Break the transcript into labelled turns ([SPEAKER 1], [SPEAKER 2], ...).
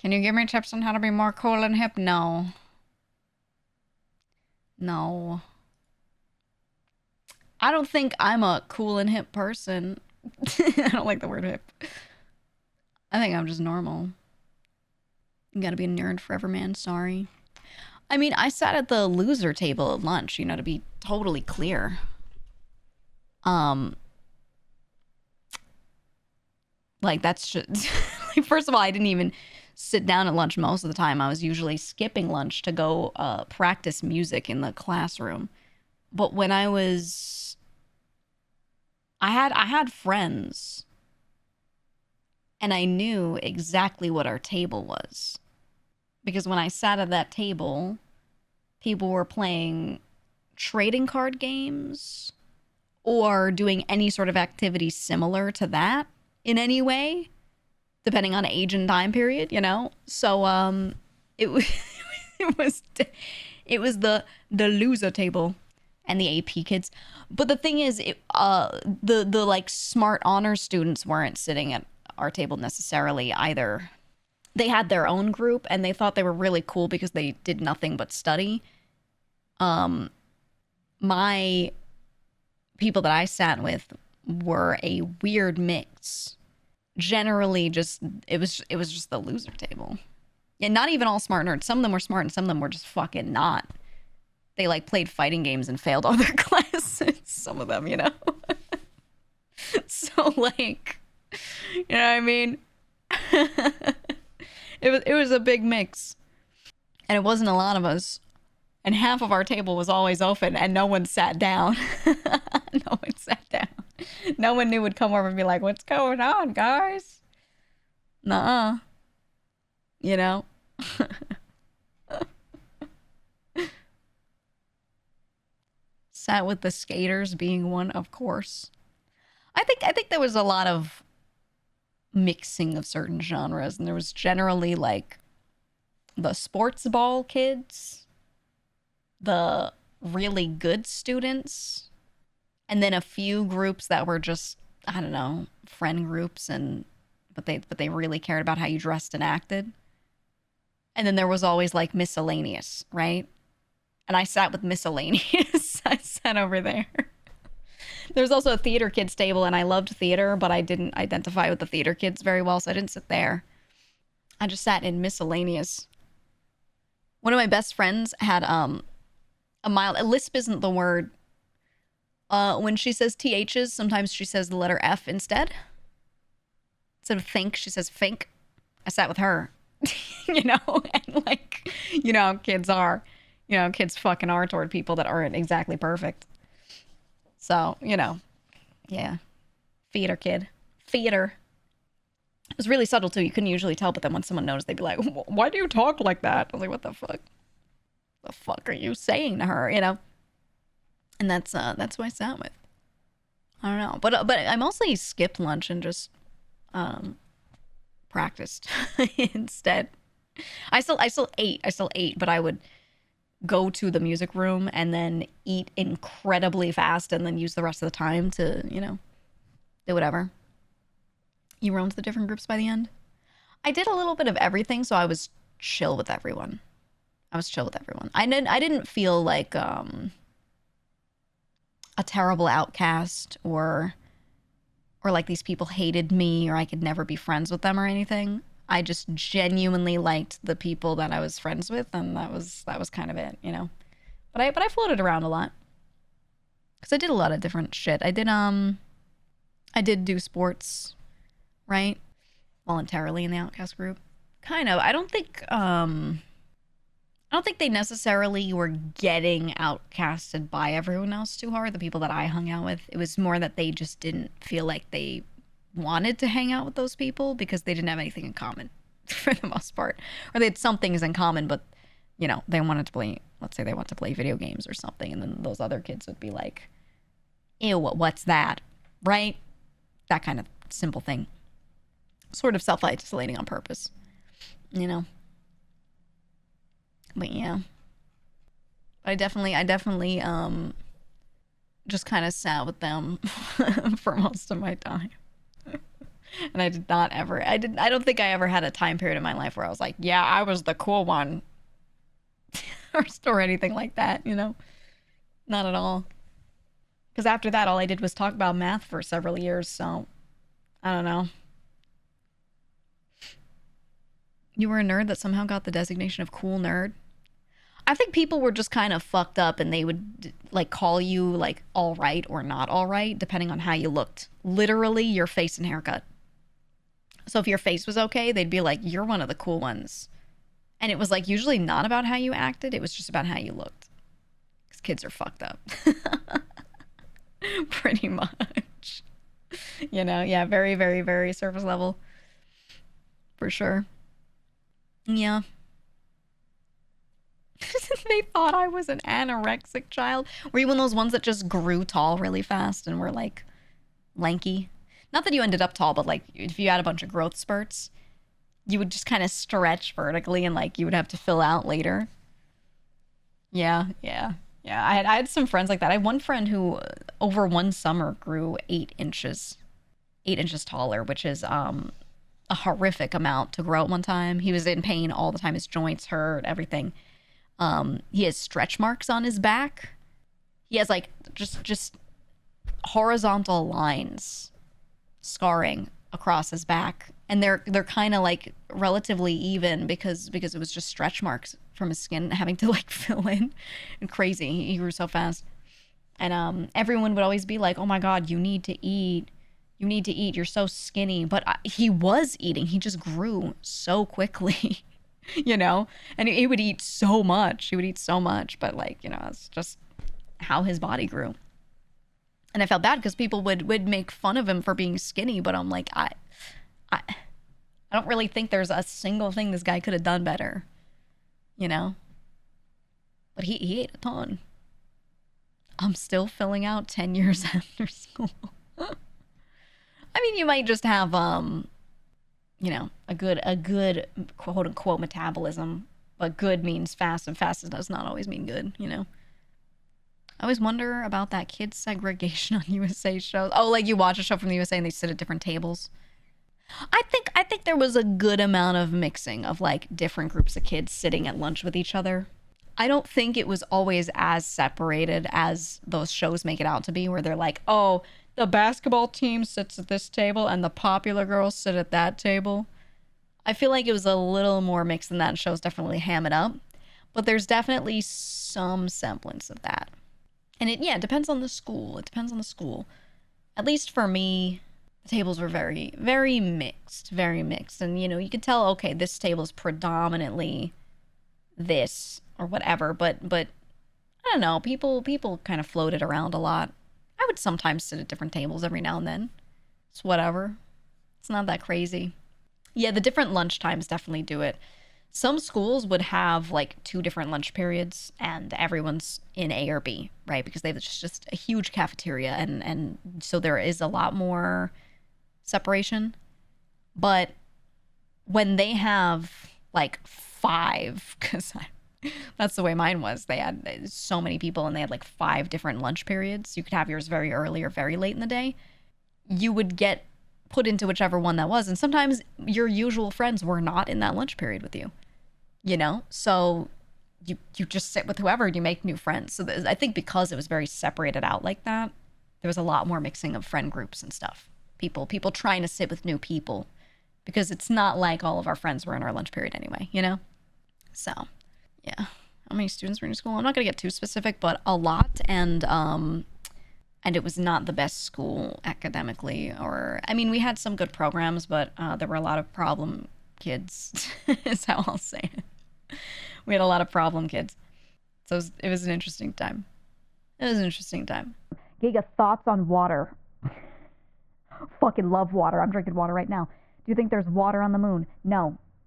[SPEAKER 1] Can you give me tips on how to be more cool and hip? No. No. I don't think I'm a cool and hip person. I don't like the word hip. I think I'm just normal. You gotta be a nerd forever, man. Sorry. I mean, I sat at the loser table at lunch, you know, to be totally clear. Like, that's just... like, first of all, I didn't even sit down at lunch most of the time. I was usually skipping lunch to go practice music in the classroom. But when I was... I had friends. And I knew exactly what our table was. Because when I sat at that table, people were playing trading card games or doing any sort of activity similar to that in any way, depending on age and time period, you know? So, it was, it was the loser table and the AP kids. But the thing is, the like smart honor students weren't sitting at our table necessarily either. They had their own group and they thought they were really cool because they did nothing but study. My people that I sat with were a weird mix. Generally, it was just the loser table. And not even all smart nerds. Some of them were smart and some of them were just fucking not. They like played fighting games and failed all their classes. Some of them, you know. So like, you know what I mean? It was a big mix. And it wasn't a lot of us. And half of our table was always open and no one sat down. No one sat down. No one knew would come over and be like, what's going on, guys? Nuh-uh. You know? Sat with the skaters being one, of course. I think there was a lot of mixing of certain genres, and there was generally like the sports ball kids, the really good students, and then a few groups that were just, I don't know, friend groups, and but they really cared about how you dressed and acted. And then there was always like miscellaneous, right? And I sat with miscellaneous. I sat over there. There was also a theater kids table, and I loved theater, but I didn't identify with the theater kids very well, so I didn't sit there. I just sat in miscellaneous. One of my best friends had a mild... Lisp isn't the word. When she says THs, sometimes she says the letter F instead. Instead of think, she says fink. I sat with her. You know? And like, you know how kids are. You know, kids fucking are toward people that aren't exactly perfect. So, you know, yeah. Theater kid. Theater. It was really subtle, too. You couldn't usually tell, but then when someone noticed, they'd be like, why do you talk like that? I was like, what the fuck? The fuck are you saying to her, you know? And that's who I sat with. I don't know. But I mostly skipped lunch and just practiced instead. I still ate, but I would go to the music room and then eat incredibly fast and then use the rest of the time to, you know, do whatever. You roamed the different groups by the end? I did a little bit of everything, so I was chill with everyone. I didn't feel like a terrible outcast or like these people hated me or I could never be friends with them or anything. I just genuinely liked the people that I was friends with, and that was kind of it, you know. But I floated around a lot because I did a lot of different shit. I did do sports, right, voluntarily in the outcast group. Kind of. I don't think they necessarily were getting outcasted by everyone else too hard. The people that I hung out with, it was more that they just didn't feel like they wanted to hang out with those people because they didn't have anything in common for the most part. Or they had some things in common, but, you know, they wanted to play, let's say they want to play video games or something, and then those other kids would be like, ew, what's that? Right? That kind of simple thing. Sort of self-isolating on purpose, you know? But yeah. I definitely just kind of sat with them for most of my time. And I did not ever, I don't think I ever had a time period in my life where I was like, yeah, I was the cool one or anything like that, you know? Not at all. Because after that, all I did was talk about math for several years, so I don't know. You were a nerd that somehow got the designation of cool nerd? I think people were just kind of fucked up and they would like call you like all right or not all right, depending on how you looked. Literally, your face and haircut. So if your face was okay, they'd be like, you're one of the cool ones. And it was like usually not about how you acted, it was just about how you looked. Because kids are fucked up. Pretty much. You know, yeah, very, very, very surface level. For sure. Yeah. They thought I was an anorexic child. Were you one of those ones that just grew tall really fast and were like lanky? Not that you ended up tall, but like if you had a bunch of growth spurts, you would just kind of stretch vertically and like you would have to fill out later. Yeah, yeah, yeah. I had some friends like that. I had one friend who over one summer grew 8 inches, 8 inches taller, which is a horrific amount to grow at one time. He was in pain all the time. His joints hurt, everything. He has stretch marks on his back. He has like just horizontal lines scarring across his back, and they're kind of like relatively even because it was just stretch marks from his skin having to like fill in. And crazy, he grew so fast. And everyone would always be like, "Oh my God, you need to eat. You need to eat. You're so skinny." But he was eating. He just grew so quickly. You know, and he would eat so much. He would eat so much, but like, you know, it's just how his body grew. And I felt bad because people would make fun of him for being skinny, but I'm like, I don't really think there's a single thing this guy could have done better, you know. But he ate a ton. I'm still filling out 10 years after school. I mean, you might just have you know, a good quote unquote metabolism, but good means fast, and fast does not always mean good, you know. I always wonder about that kid segregation on USA shows. Oh, like you watch a show from the USA and they sit at different tables. I think there was a good amount of mixing of like different groups of kids sitting at lunch with each other. I don't think it was always as separated as those shows make it out to be, where they're like, oh, the basketball team sits at this table and the popular girls sit at that table. I feel like it was a little more mixed than that, and shows definitely ham it up. But there's definitely some semblance of that. And it depends on the school. It depends on the school. At least for me, the tables were very, very mixed. Very mixed. And, you know, you could tell, okay, this table is predominantly this or whatever. But I don't know. People kind of floated around a lot. I would sometimes sit at different tables every now and then. It's whatever. It's not that crazy. Yeah, the different lunch times definitely do it. Some schools would have like 2 different lunch periods and everyone's in A or B, right? Because they have just a huge cafeteria, and so there is a lot more separation. But when they have like 5, because that's the way mine was. They had so many people and they had like 5 different lunch periods. You could have yours very early or very late in the day. You would get put into whichever one that was. And sometimes your usual friends were not in that lunch period with you, you know? So you just sit with whoever and you make new friends. So I think because it was very separated out like that, there was a lot more mixing of friend groups and stuff. People trying to sit with new people, because it's not like all of our friends were in our lunch period anyway, you know? So yeah. How many students were in school? I'm not going to get too specific, but a lot. And it was not the best school academically. Or, I mean, we had some good programs, but there were a lot of problem kids, is how I'll say it. We had a lot of problem kids. So it was an interesting time. It was an interesting time. GEEGA, thoughts on water? Fucking love water. I'm drinking water right now. Do you think there's water on the moon? No.